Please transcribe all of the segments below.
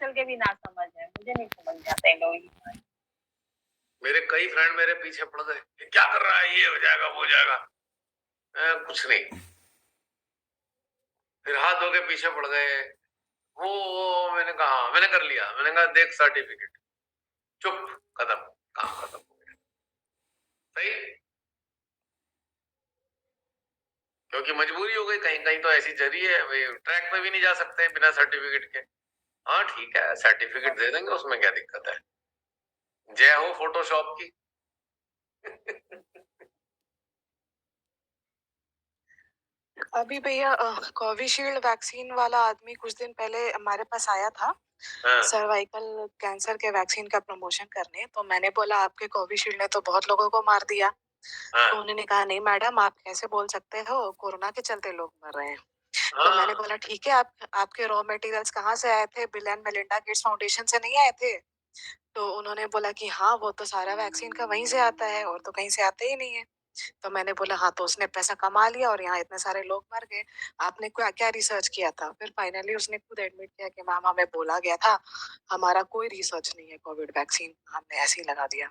चल के भी ना समझ है, मुझे नहीं समझ में आता इन लोगों की। मेरे कई फ्रेंड मेरे पीछे पड़ गए, क्या कर रहा है, ये हो जाएगा वो हो जाएगा। कुछ नहीं, फिर हाथ धो के पीछे पड़ गए। वो मैंने कहा, मैंने कर लिया, मैंने कहा देख सर्टिफिकेट, चुप, खत्म, काम खत्म हो गया। सही, क्योंकि मजबूरी हो गई, कहीं कहीं तो ऐसी जरी है भाई, ट्रैक पे भी नहीं जा सकते बिना सर्टिफिकेट के। हाँ ठीक है, सर्टिफिकेट दे देंगे, उसमें क्या दिक्कत है। जय हो फोटोशॉप की। अभी भैया कोविशील्ड वैक्सीन वाला आदमी कुछ दिन पहले हमारे पास आया था सर्वाइकल कैंसर के वैक्सीन का प्रमोशन करने। तो मैंने बोला आपके कोविशील्ड ने तो बहुत लोगों को मार दिया। तो उन्होंने कहा नहीं मैडम, आप कैसे बोल सकते हो, कोरोना के चलते लोग मर रहे हैं। तो मैंने बोला ठीक है, आपके रॉ मटेरियल्स कहाँ से आए थे, bill and Melinda Gates foundation से नहीं आए थे? तो उन्होंने बोला कि हाँ, वो तो सारा वैक्सीन का वहीं से आता है और तो कहीं से आता ही नहीं है। तो मैंने बोला हाँ, तो उसने पैसा कमा लिया और यहाँ इतने सारे लोग मर गए। आपने क्या क्या रिसर्च किया था? फिर फाइनली उसने खुद एडमिट किया कि मैम हमें बोला गया था, हमारा कोई रिसर्च नहीं है कोविड वैक्सीन, हमने ऐसे ही लगा दिया।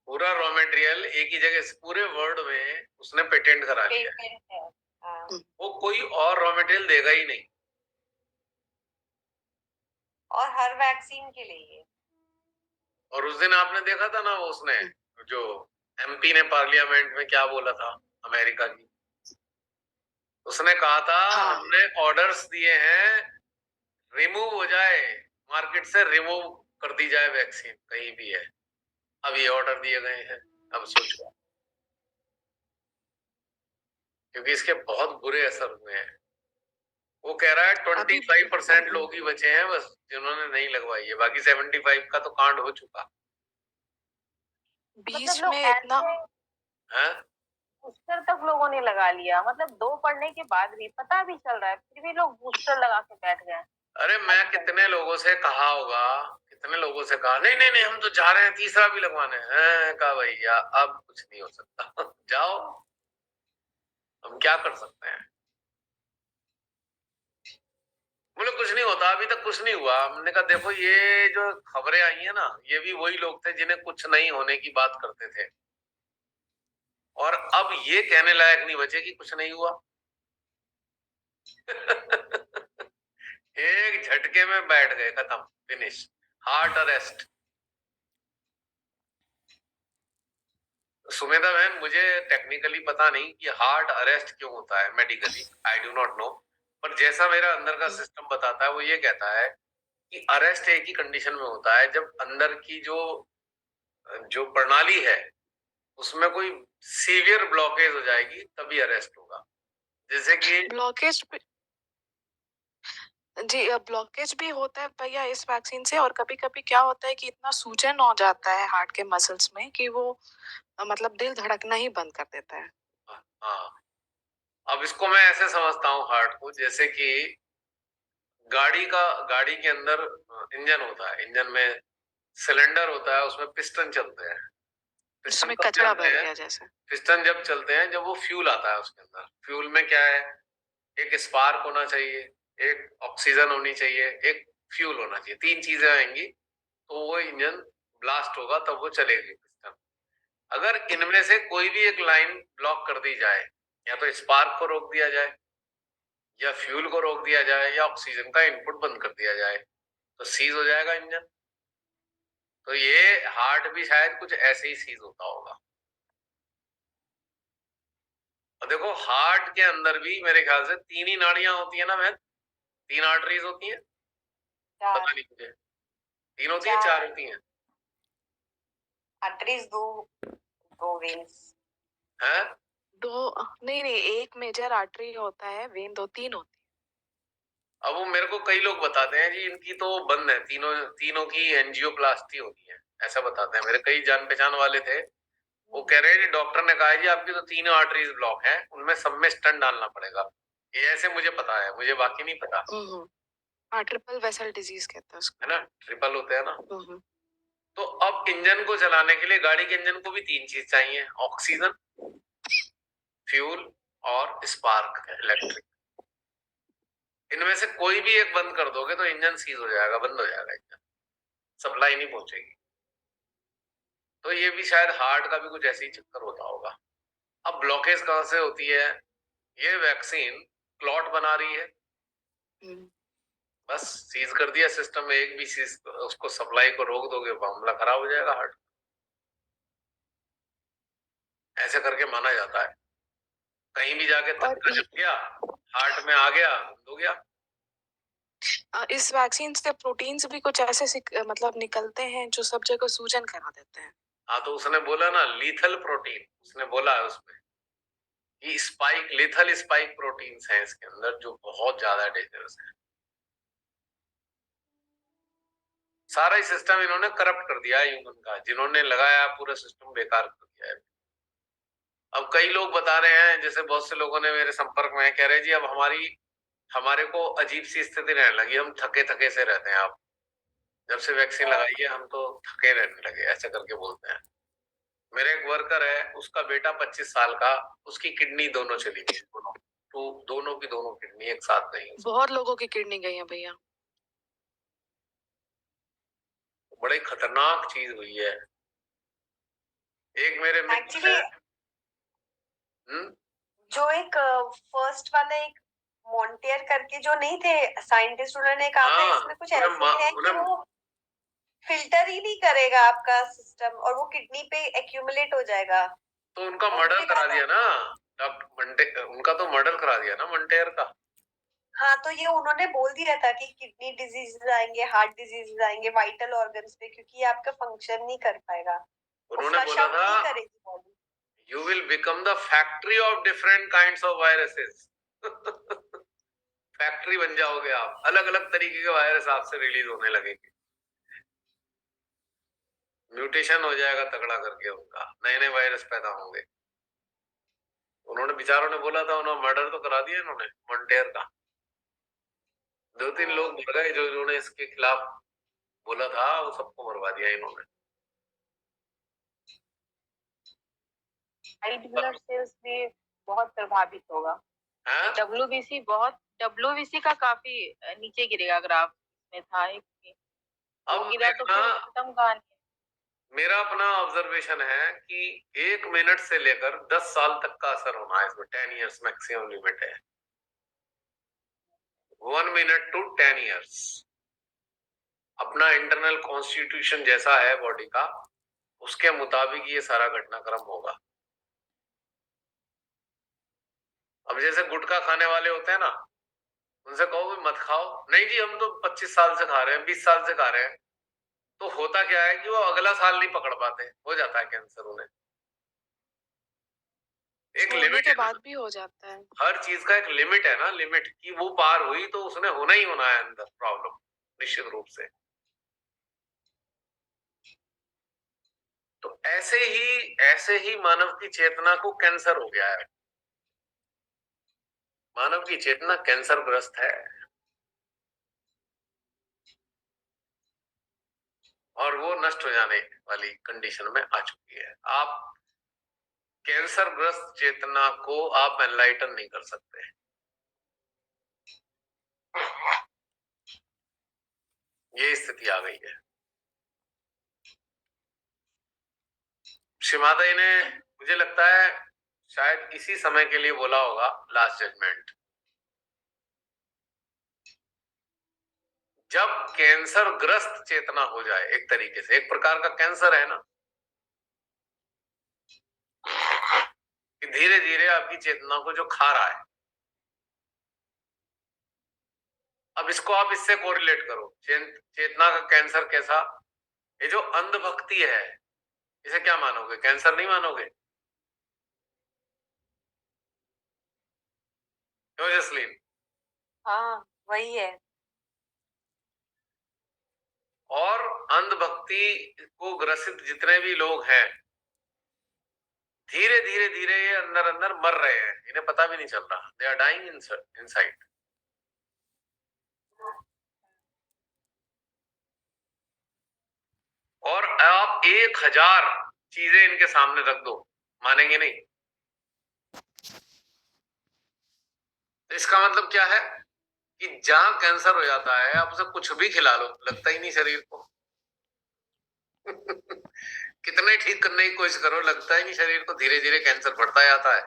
पूरा रॉ मटेरियल एक ही जगह पूरे वर्ल्ड में उसने पेटेंट करा लिया है। वो कोई और रॉ मटेरियल देगा ही नहीं, और हर वैक्सीन के लिए। और उस दिन आपने देखा था ना, वो उसने जो एमपी ने पार्लियामेंट में क्या बोला था, अमेरिका की, उसने कहा था हमने ऑर्डर्स दिए हैं, रिमूव हो जाए मार्केट से, रिमूव कर दी जाए वैक्सीन कहीं भी है। अब ये ऑर्डर दिए गए हैं, अब सोचो, क्योंकि इसके बहुत बुरे असर हुए हैं। वो कह रहा है 25% लोग ही बचे हैं बस जिन्होंने नहीं लगवाई है, बाकी 75 का तो कांड हो चुका। बीच में इतना बूस्टर तक लोगों ने लगा लिया, मतलब 2 पढ़ने के बाद भी पता भी चल रहा है, फिर भी लोग बूस्टर लगा के बैठ गए। अरे मैं कितने लोगों से कहा होगा, कितने लोगों से कहा नहीं नहीं नहीं हम तो जा रहे हैं तीसरा भी लगवाने हैं, कहा भैया अब कुछ नहीं हो सकता। जाओ, हम क्या कर सकते हैं। बोले कुछ नहीं होता, अभी तक कुछ नहीं हुआ। हमने कहा देखो ये जो खबरें आई है ना, ये भी वही लोग थे जिन्हें कुछ नहीं होने की बात करते थे, और अब ये कहने लायक नहीं बचे कि कुछ नहीं हुआ। एक झटके में बैठ गए, खत्म, फिनिश, हार्ट अरेस्ट। सुमेधा बहन, मुझे टेक्निकली पता नहीं कि हार्ट अरेस्ट क्यों होता है medically, I do not know, पर जैसा मेरा अंदर का सिस्टम बताता है वो ये कहता है कि अरेस्ट एक ही कंडीशन में होता है, जब अंदर की जो जो प्रणाली है उसमें कोई सीवियर ब्लॉकेज हो जाएगी, तभी अरेस्ट होगा। जैसे कि ब्लॉकेज जी, ब्लॉकेज भी होता है भैया इस वैक्सीन से, और कभी कभी क्या होता है कि इतना सूजन हो जाता है हार्ट के मसल्स में कि वो मतलब दिल धड़कना ही बंद कर देता है। हाँ, अब इसको मैं ऐसे समझता हूँ हार्ट को, जैसे कि गाड़ी के अंदर इंजन होता है, इंजन में सिलेंडर होता है, उसमें पिस्टन चलते हैं। पिस्टन कब चलते हैं? जैसे पिस्टन जब चलते हैं, जब वो फ्यूल आता है उसके अंदर। फ्यूल में क्या है, एक स्पार्क होना चाहिए, एक ऑक्सीजन होनी चाहिए, एक फ्यूल होना चाहिए, 3 चीजें आएंगी तो वो इंजन ब्लास्ट होगा, तब वो चलेगी पिस्टन। अगर इनमें से कोई भी एक लाइन ब्लॉक कर दी जाए, या तो स्पार्क को रोक दिया जाए, या फ्यूल को रोक दिया जाए, या ऑक्सीजन का इनपुट बंद कर दिया जाए, तो सीज हो जाएगा इंजन। तो ये हार्ट भी शायद कुछ ऐसे ही सीज होता होगा। और देखो हार्ट के अंदर भी मेरे ख्याल से 3 ही नाड़ियां होती है ना बहन, 3 आर्टरीज होती हैं, पता नहीं मुझे 3 होती है 4 होती हैं? आर्टरीज दो वेन्स है, दो नहीं नहीं, एक मेजर आर्टरी होता है, वेन 2-3 होती है। अब वो मेरे को कई लोग बताते हैं जी इनकी तो बंद है, तीनों की एंजियोप्लास्टी होती है, ऐसा बताते हैं। मेरे कई जान पहचान वाले थे, वो कह रहे हैं जी डॉक्टर ने कहा है जी आपकी तो 3 आर्टरीज ब्लॉक हैं, उनमें सब में स्टंट डालना पड़ेगा। ये ऐसे मुझे पता है, मुझे बाकी नहीं पता। ट्रिपल वेसल डिजीज कहते हैं उसको, है ना, ट्रिपल होते हैं ना। तो अब इंजन को चलाने के लिए, गाड़ी के इंजन को भी 3 चीज चाहिए, ऑक्सीजन, फ्यूल और स्पार्क इलेक्ट्रिक। इनमें से कोई भी एक बंद कर दोगे तो इंजन सीज हो जाएगा, बंद हो जाएगा इंजन, सप्लाई नहीं पहुंचेगी। तो ये भी शायद हार्ट का भी कुछ ऐसे ही चक्कर होता होगा। अब ब्लॉकेज कहां से होती है? ये वैक्सीन क्लॉट बना रही है, बस सीज कर दिया सिस्टम में, एक भी सीज उसको सप्लाई को रोक दोगे मामला खराब हो जाएगा हार्ट। ऐसे करके माना जाता है। कहीं भी जाके धक्का लग गया, हार्ट में आ गया, बंद हो गया। इस वैक्सीन से प्रोटीन्स भी कुछ ऐसे मतलब निकलते हैं जो सब जगह सूजन करा देते हैं। हाँ, तो उसने बोला ना लीथल प्रोटीन, उसने बोला है उसमें कि स्पाइक, लीथल स्पाइक प्रोटीन्स हैं इसके अंदर जो बहुत ज्यादा डेंजरस है। सारा ही सिस्टम इन्होंने करप्ट कर दिया है ह्यूमन का, जिन्होंने लगाया पूरा सिस्टम बेकार कर दिया है। अब कई लोग बता रहे हैं, जैसे बहुत से लोगों ने मेरे संपर्क में कह रहे जी अब हमारे को अजीब सी स्थिति रहने लगी, हम थके थके से रहते हैं, आप जब से वैक्सीन लगाई है हम तो थके रहने लगे, ऐसे करके बोलते हैं। मेरे एक वर्कर है, उसका बेटा 25 साल का, उसकी किडनी दोनों चली गई, दोनों की दोनों किडनी एक साथ नहीं। बहुत लोगों की किडनी गई है भैया। बड़ी खतरनाक चीज हुई है। एक मेरे एक्चुअली जो एक फर्स्ट वाला एक मोंटेयर करके जो नहीं थे साइंटिस्ट, उन्होंने कहा था इसमें कुछ ऐसे है कि वो फिल्टर ही नहीं करेगा आपका सिस्टम और वो किडनी पे एक्यूमुलेट हो जाएगा। तो उनका मर्डर करा दिया ना डॉक्टर उनका तो मर्डर करा दिया ना मंटेयर का। हाँ, तो ये उन्होंने बोल दिया था कि किडनी डिजीज आएंगे, हार्ट डिजीज आएंगे वाइटल ऑर्गन्स पे, क्योंकि ये आपका फंक्शन नहीं कर पाएगा। उन्होंने बोला था you will become the factory of different kinds of viruses. Factory बन जाओगे आप, अलग अलग तरीके के वायरस आपसे रिलीज होने लगेंगे, म्यूटेशन हो जाएगा तगड़ा करके, उनका नए नए वायरस पैदा होंगे। उन्होंने बेचारों ने बोला था, उन्होंने मर्डर तो करा दिया इन्होंने मोंटेयर का। 2-3 लोग मर गए जो इन्होंने इसके खिलाफ बोला था, वो सबको मरवा दिया इन्होंने। व्हाइट ब्लड सेल्स भी बहुत प्रभावित होगा। डब्ल्यूबीसी का काफी नीचे गिरेगा, ग्राफ में था एक, अब गिरा तो फिर खत्म कहानी। मेरा अपना ऑब्जर्वेशन है कि 1 मिनट से लेकर 10 साल तक का असर होना है इसमें, 10 इयर्स मैक्सिमम लिमिट है, 1 मिनट टू 10 इयर्स। अपना इंटरनल कॉन्स्टिट्यूशन जैसा है बॉडी का, उसके मुताबिक ये सारा घटनाक्रम होगा। अब जैसे गुटखा खाने वाले होते हैं ना, उनसे कहो मत खाओ, नहीं जी हम तो 25 साल से खा रहे हैं, 20 साल से खा रहे हैं, तो होता क्या है कि वो अगला साल नहीं पकड़ पाते, हो जाता है कैंसर उन्हें। एक लिमिट के बाद भी हो जाता है। हर चीज का एक लिमिट है ना, लिमिट की वो पार हुई तो उसने होना ही होना है अंदर प्रॉब्लम, निश्चित रूप से। तो ऐसे ही मानव की चेतना को कैंसर हो गया है। मानव की चेतना कैंसर ग्रस्त है, और वो नष्ट हो जाने वाली कंडीशन में आ चुकी है। आप कैंसर ग्रस्त चेतना को आप एनलाइटन नहीं कर सकते। ये स्थिति आ गई है। शिमादा ने मुझे लगता है शायद इसी समय के लिए बोला होगा लास्ट जजमेंट। जब कैंसर ग्रस्त चेतना हो जाए, एक तरीके से एक प्रकार का कैंसर है ना, कि धीरे धीरे आपकी चेतना को जो खा रहा है। अब इसको आप इससे कोरिलेट करो, चेतना का कैंसर कैसा? ये जो अंधभक्ति है, इसे क्या मानोगे? कैंसर नहीं मानोगे? क्यों जसलीन? हाँ, वही है। और अंधभक्ति को ग्रसित जितने भी लोग हैं, धीरे धीरे धीरे ये अंदर अंदर मर रहे हैं, इन्हें पता भी नहीं चल रहा। They are dying inside. और आप 1000 चीजें इनके सामने रख दो, मानेंगे नहीं। तो इसका मतलब क्या है कि जहां कैंसर हो जाता है आप उसे कुछ भी खिला लो, लगता ही नहीं शरीर को। कितने ठीक करने की कोशिश करो, लगता ही नहीं शरीर को, धीरे धीरे कैंसर बढ़ता जाता है।